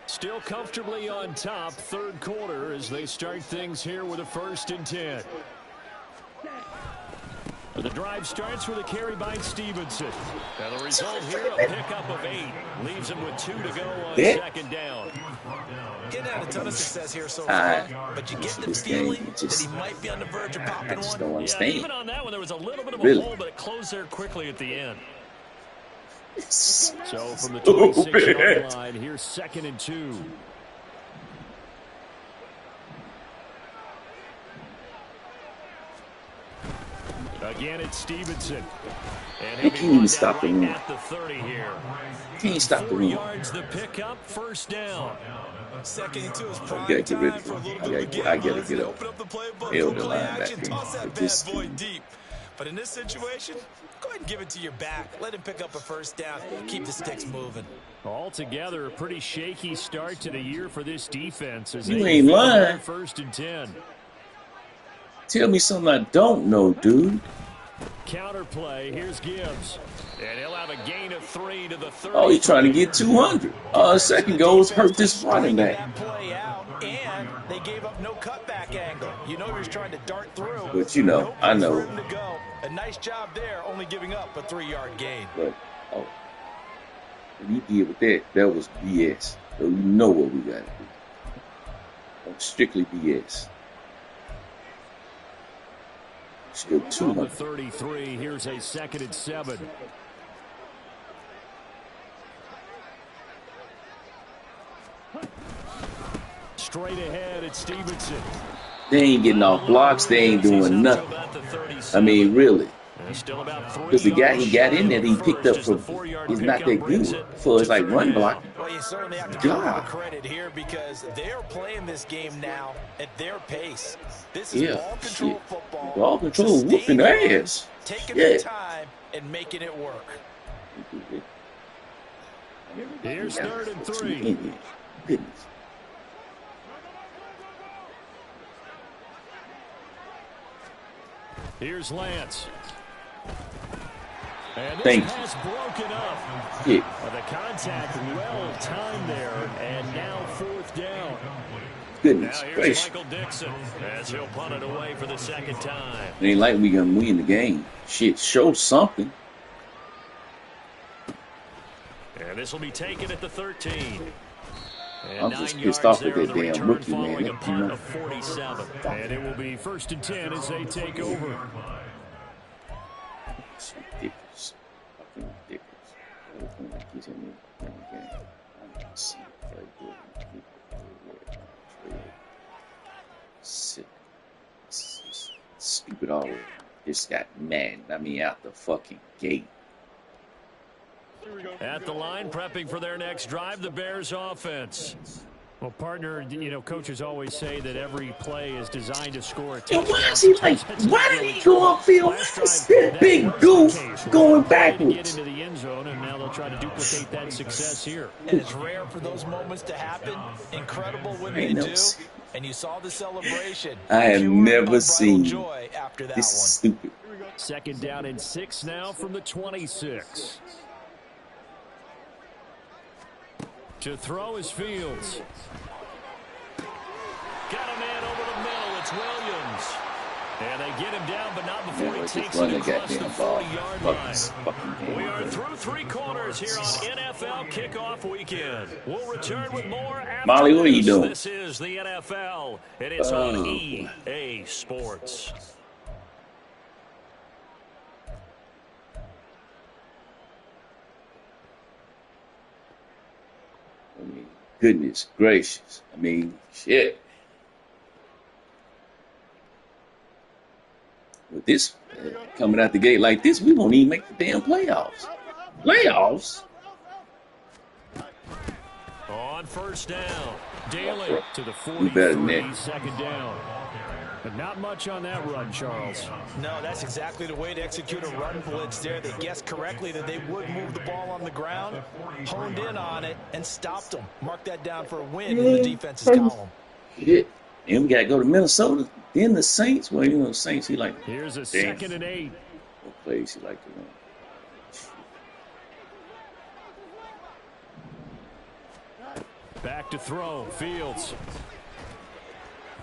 Still comfortably on top, third quarter, as they start things here with a 1st and 10. The drive starts with a carry by Stevenson. And the result here, a pickup of 8. Leaves him with 2 to go on second down. Getting out a ton of success here so far, but you get the feeling that he might be on the verge of popping Don't one. understand. Yeah, even on that one, there was a little bit of a Really? hole, but it closed there quickly at the end. So So from the 26-yard line, here's 2nd and 2. Again, it's Stevenson. And He can't even stop the right run. at the 30 here. Can't stop the 4 run. yards the pickup, 1st down. 2nd and 2 is I prime gotta get rid time of for a him. little I bit of gotta a get gamble. up. Open up the playbook, Elder go play linebacker. action, toss that But bad this boy dude- deep. But in this situation, go ahead and give it to your back. Let him pick up a 1st down. Keep the sticks moving. Altogether, a pretty shaky start to the year for this defense. As You they ain't defend lying. their 1st and 10. Tell me something I don't know, dude. Counter play. Here's Gibbs. And he'll have a gain of 3 to the 30. Oh, he's trying to get 200. Second goals hurt this running back. That play out, and they gave up no cutback angle. You know he was trying to dart through. But you know, No I place know. for him to go. A nice job there, only giving up a 3-yard gain. But what he did with that was BS. So you know what we got to do. That's strictly BS. Still On the 200. 33, here's a 2nd and 7. Straight ahead at Stevenson. They ain't getting off blocks. They ain't doing nothing. I mean, really. Because the guy he got in there, he picked up from, he's not that good. So it's like run block. Well, you certainly have to give them credit here because they're playing this game now at their pace. This is ball control football. Ball control whooping their ass. Taking their time and making it work. Here's 3rd and 3. Goodness. Here's Lance. And this Thank pass broken up. Yeah. The contact well timed there, and now 4th down. Goodness Now here's gracious. Michael Dixon as he'll punt it away for the second time. It ain't like we gonna win the game. Shit, show something. And this will be taken at the 13. And I'm just pissed off with that damn rookie, man. A punt of 47. And it will be 1st and 10 as they take over. It's ridiculous. Fucking ridiculous. He's in the game. I don't see it. It's stupid already. This got mad. I mean, out the fucking gate. At the line, prepping for their next drive, the Bears offense. Well, partner, you know, coaches always say that every play is designed to score a And touchdown. why is he like, why did he go upfield? Why is that big goof going Get backwards? into the end zone, and now they'll try to duplicate that success here. And it's rare for those moments to happen. Incredible when they Ain't no do. s- And you saw the celebration. I have Pure, never unbridled seen joy after that this is one. stupid. 2nd down and 6 now from the 26. To throw is Fields. Got a man over the middle. It's Williams. And they get him down, but not before Yeah, he let's takes just run it the across the goddamn ball. 40-yard Fuck line. this fucking game. We are through 3 quarters here on NFL Kickoff Weekend. We'll return with more after Molly, what are you this. doing? This is the NFL, and it's on EA Sports. I mean, goodness gracious. I mean, shit. With this coming out the gate like this, we won't even make the damn playoffs. Playoffs? On 1st down, Daly. Bro, To the we better than 43, that. 2nd down. But not much on that run, Charles. No, that's exactly the way to execute a run blitz there. They guessed correctly that they would move the ball on the ground, honed in on it, and stopped them. Mark that down for a win in the defense's column. Shit. And we got to go to Minnesota. Then the Saints. Well, you know, the Saints, he like, Here's a damn. 2nd and 8. What plays he like to run. Back to throw. Fields.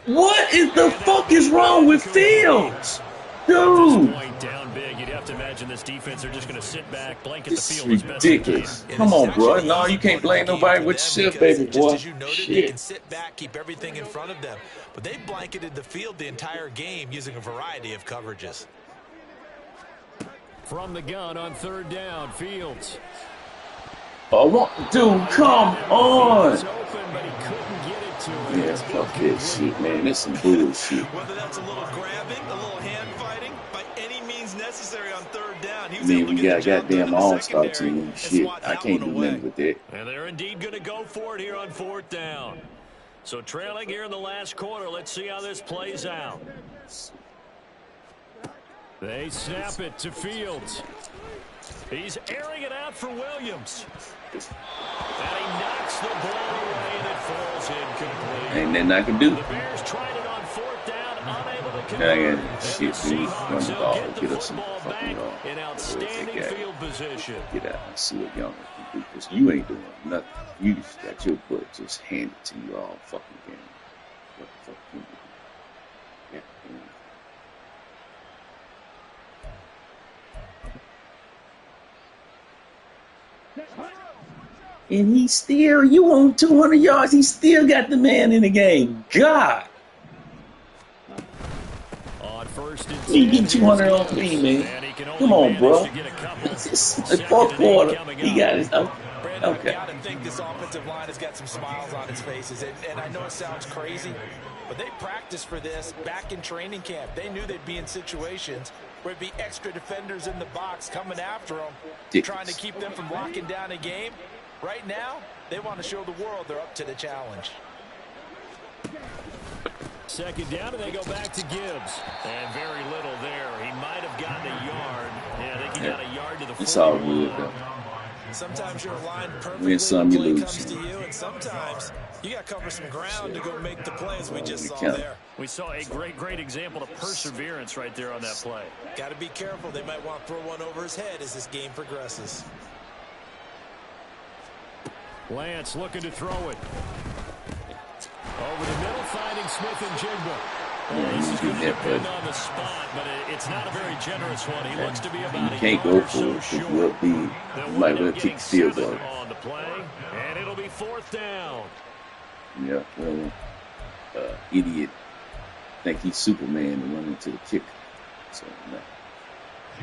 What is the fuck is wrong with Fields? At this Dude, point, down big, you'd have to imagine this defense are just going to sit back, blanket the this is field as best they can. ridiculous. Come on, bro. No, you can't blame nobody but yourself, baby Just boy. as you noted, they can Shit. sit back, keep everything in front of them. But they blanketed the field the entire game using a variety of coverages. From the gun on 3rd down. Fields. Oh, dude, come on. It's open, but he couldn't get it to him. Yeah, fuck this shit, man. This some bullshit. Whether that's a little grabbing, a little hand fighting, by any means necessary on 3rd down. He I was mean, able we to get got the job done goddamn in the all-star secondary team and and shit. swat I that can't one do away. nothing with that. And they're indeed going to go for it here on 4th down. So trailing here in the last quarter, let's see how this plays out. They snap it to Fields. He's airing it out for Williams. And he knocks the ball away, and it falls incomplete. Ain't nothing I can do. The Bears tried it on 4th down, unable to Yeah, convert. yeah, And shit, the dude. Seahawks Run the will ball. get the Get us some football fucking back ball. in Where's outstanding that guy? field position. Get out and see what Young can do. Because you ain't doing nothing. You just got your butt just handed to you all fucking game. What the fuck can you do? Yeah, and he still, you on 200 yards, he still got the man in the game. God. On 1st and 10. He get 200 on me, man. And he can only Come on, bro. manage to get a couple. This is the 4th quarter. He got his. Brandon, Okay. I've got to think this offensive line has got some smiles on its faces. And I know it sounds crazy, but they practiced for this back in training camp. They knew they'd be in situations where it'd be extra defenders in the box coming after them, trying to keep them from locking down a game. Right now, they want to show the world they're up to the challenge. 2nd down, and they go back to Gibbs. And very little there. He might have gotten a yard. Yeah, I think he got a yard to the 41. It's all good, though. Sometimes you're aligned perfectly Win some, when you the play lose comes to some. you, and sometimes you got to cover some ground to go make the plays we just We saw count. there. We saw a great example of perseverance right there on that play. Got to be careful. They might want to throw one over his head as this game progresses. Lance looking to throw it. Over the middle finding Smith and Jigba. Yeah, This is going to depend but on the spot, but it's not a very generous one. He looks to be about you a can't yard go or for so it because short. you'll be. You might well kick the field goal. On the play, and it'll be 4th down. Yeah, well, idiot think he's Superman and run into the kicker. So no.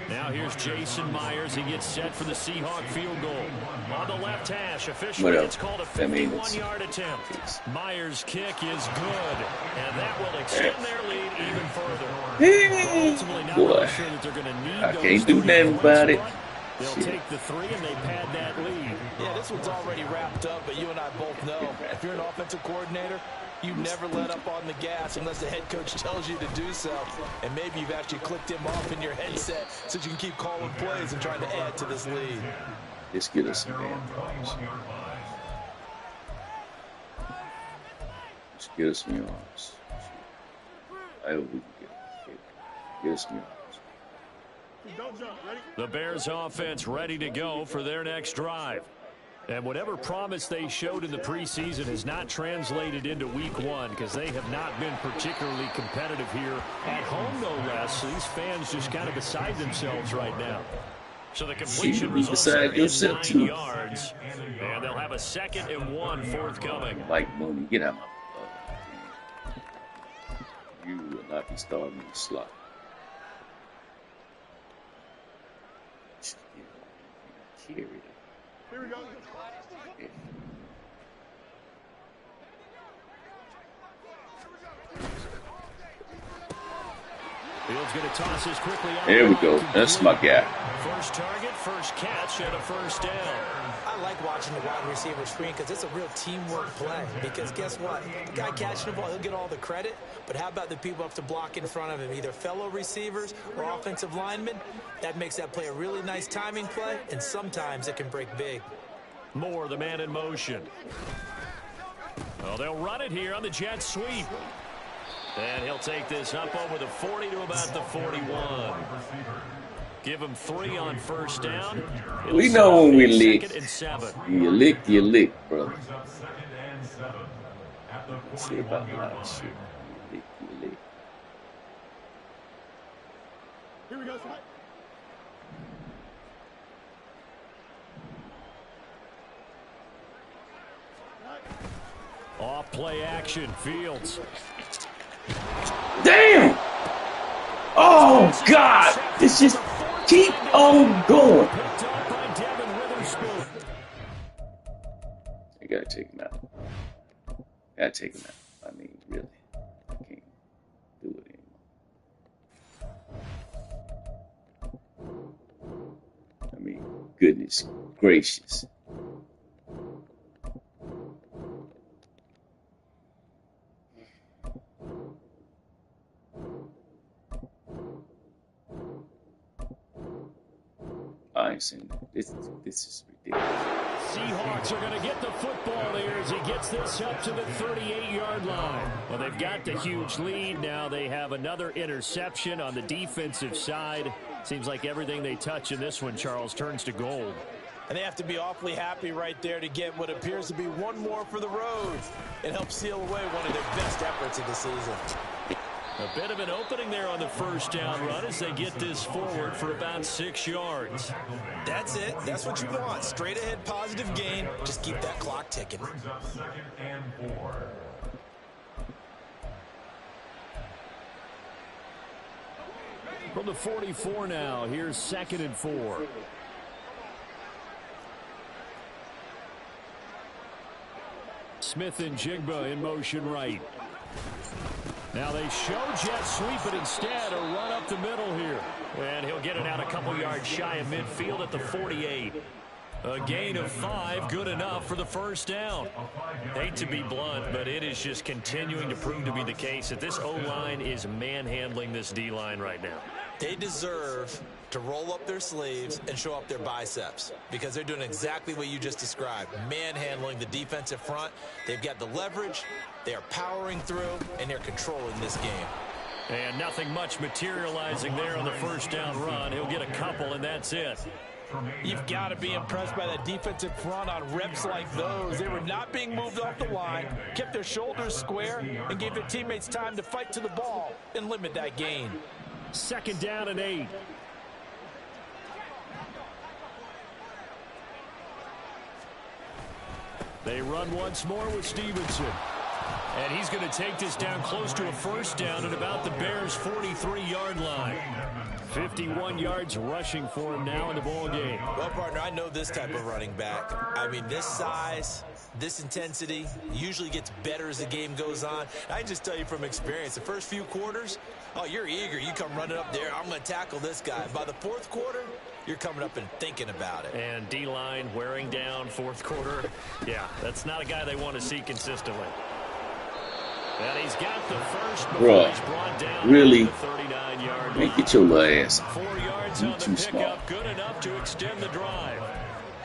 Now here's Jason Myers. He gets set for the Seahawk field goal. On the left hash, officially it's called a 51-yard attempt. Myers' kick is good, and that will extend their lead even further. Ultimately, not really sure that they're going to need I those can't do 3 nothing points, about it. They'll take the 3, and they pad that lead. Yeah, this one's already wrapped up, but you and I both know if you're an offensive coordinator, you never let up on the gas unless the head coach tells you to do so. And maybe you've actually clicked him off in your headset so you can keep calling plays and trying to add to this lead. Just get us some damn yards. Just get us some yards. I hope we can get us some yards. Don't jump. Ready? The Bears offense ready to go for their next drive. And whatever promise they showed in the preseason has not translated into week 1 because they have not been particularly competitive here at home, no less. So these fans just kind of beside themselves right now. So the completion results are 9 yards, and they'll have a 2nd and 1 forthcoming. Like Mooney, get out of my You will not be starting the slot. Carry it. Here we go. Fields going to toss this quickly out. There we go. That's my guy. First target, first catch, and a 1st down. I like watching the wide receiver screen because it's a real teamwork play. Because guess what? The guy catching the ball, he'll get all the credit. But how about the people up to block in front of him, either fellow receivers or offensive linemen? That makes that play a really nice timing play, and sometimes it can break big. Moore, the man in motion. Well, they'll run it here on the jet sweep. And he'll take this up over the 40 to about the 41. Give him 3 on 1st down. We know when we lick. 2nd and 7. You lick, brother. Say about a lot of shit. You lick. Here we go. Slide. Off play action, Fields. Damn! Oh, God! This just keep on going. Picked up by Devin Witherspoon. You gotta take him out. I mean, really. I can't do it anymore. I mean, goodness gracious. I ain't seen that. This is ridiculous. Seahawks are going to get the football here as he gets this up to the 38-yard line. Well, they've got the huge lead. Now they have another interception on the defensive side. Seems like everything they touch in this one, Charles, turns to gold. And they have to be awfully happy right there to get what appears to be one more for the road. It helps seal away one of their best efforts of the season. A bit of an opening there on the 1st down run as they get this forward for about 6 yards. That's it. That's what you want. Straight ahead positive gain. Just keep that clock ticking. Brings up 2nd and 4. From the 44 now, here's 2nd and 4. Smith and Jigba in motion right. Now they show jet sweep, but instead a run up the middle here. And he'll get it out a couple yards shy of midfield at the 48. A gain of 5, good enough for the 1st down. Hate to be blunt, but it is just continuing to prove to be the case that this O-line is manhandling this D-line right now. They deserve to roll up their sleeves and show up their biceps because they're doing exactly what you just described, manhandling the defensive front. They've got the leverage, they are powering through, and they're controlling this game. And nothing much materializing there on the 1st down run. He'll get a couple, and that's it. You've got to be impressed by that defensive front on reps like those. They were not being moved off the line, kept their shoulders square, and gave their teammates time to fight to the ball and limit that gain. 2nd down and 8. They run once more with Stevenson. And he's going to take this down close to a 1st down at about the Bears' 43-yard line. 51 yards rushing for him now in the ball game. Well, partner, I know this type of running back. I mean, this size, this intensity usually gets better as the game goes on. I can just tell you from experience, the first few quarters, oh, you're eager. You come running up there, I'm going to tackle this guy. By the 4th quarter, you're coming up and thinking about it. And D-line wearing down 4th quarter. Yeah, that's not a guy they want to see consistently. And he's got the first before he's brought down really? the 39-yard line. Man, get your little ass. 4 yards on the pickup, good enough to extend the drive.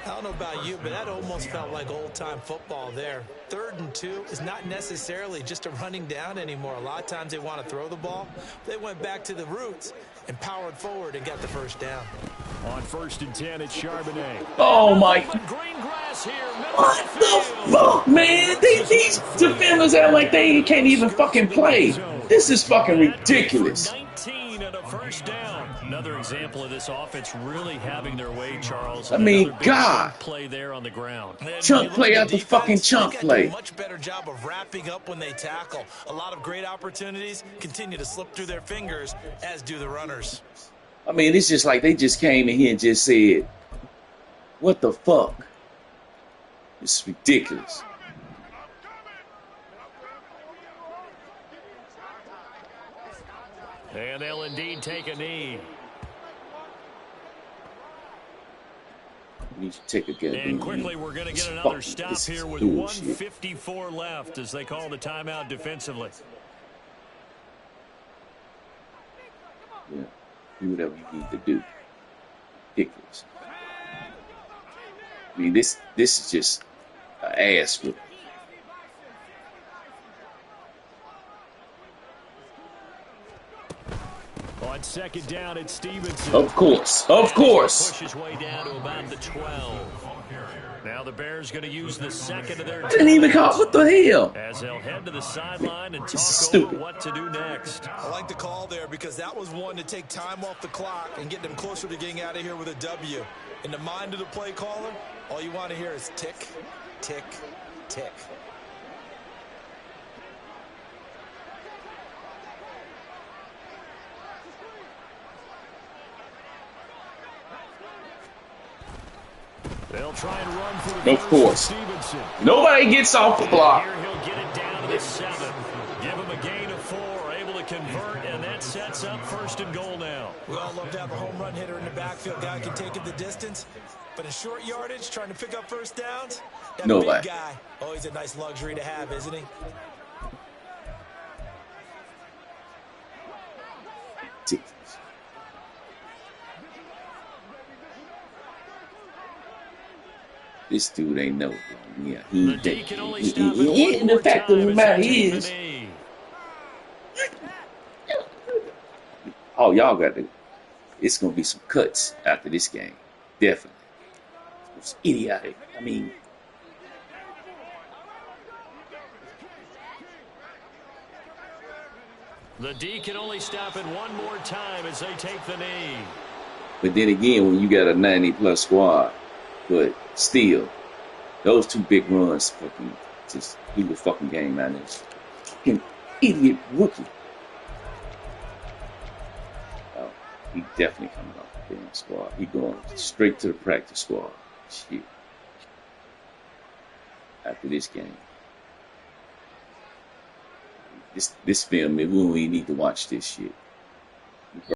I don't know about you, but that almost felt like old-time football there. 3rd and 2 is not necessarily just a running down anymore. A lot of times they want to throw the ball. They went back to the roots and powered forward and got the 1st down. On 1st and 10, it's Charbonnet. Oh, my. Green grass here, What the fuck, man? These defenders act like they can't even fucking play. This is fucking ridiculous. 19 and a 1st down. Another example of this offense really having their way, Charles. I mean, God. Play there on the ground. Chunk play after fucking chunk play. Much better job of wrapping up when they tackle. A lot of great opportunities continue to slip through their fingers, as do the runners. I mean, it's just like they just came in here and just said, what the fuck? It's ridiculous. And they'll indeed take a knee. We need to take a good And quickly, we're going to get another stop here with 1:54 left as they call the timeout defensively. Yeah, do whatever you need to do. Ridiculous. I mean, this is just an ass whip. On 2nd down, it's Stevenson. Of course. Of course. Pushes way down to about the 12. Now the Bears going to use the 2nd of their. I didn't even call. What the hell? As they'll head to the sideline and talk Stupid. over what to do next. I like the call there because that was one to take time off the clock and get them closer to getting out of here with a W. In the mind of the play caller, all you want to hear is tick, tick, tick. They'll try and run for the Of course. Stevenson. Nobody gets off the block. Here he'll get it down to the 7. Give him a gain of 4, able to convert, and that sets up 1st and goal now. We all love to have a home run hitter in the backfield. Guy can take it the distance. But in short yardage, trying to pick up 1st downs, that No big way. guy, always a nice luxury to have, isn't he? Ridiculous. This dude ain't no. Yeah, The D can only stop it and one the more fact of time the as matter they take the is, knee. oh, y'all got to. It's gonna be some cuts after this game, definitely. It's idiotic. I mean, The D can only stop it one more time as they take the knee. but then again, when you got a 90+ squad, but still, those 2 big runs fucking just blew the fucking game out of this fucking idiot rookie. Oh, he definitely coming off the damn squad. He going straight to the practice squad. Shit. After this game. This film, we don't even need to watch this shit.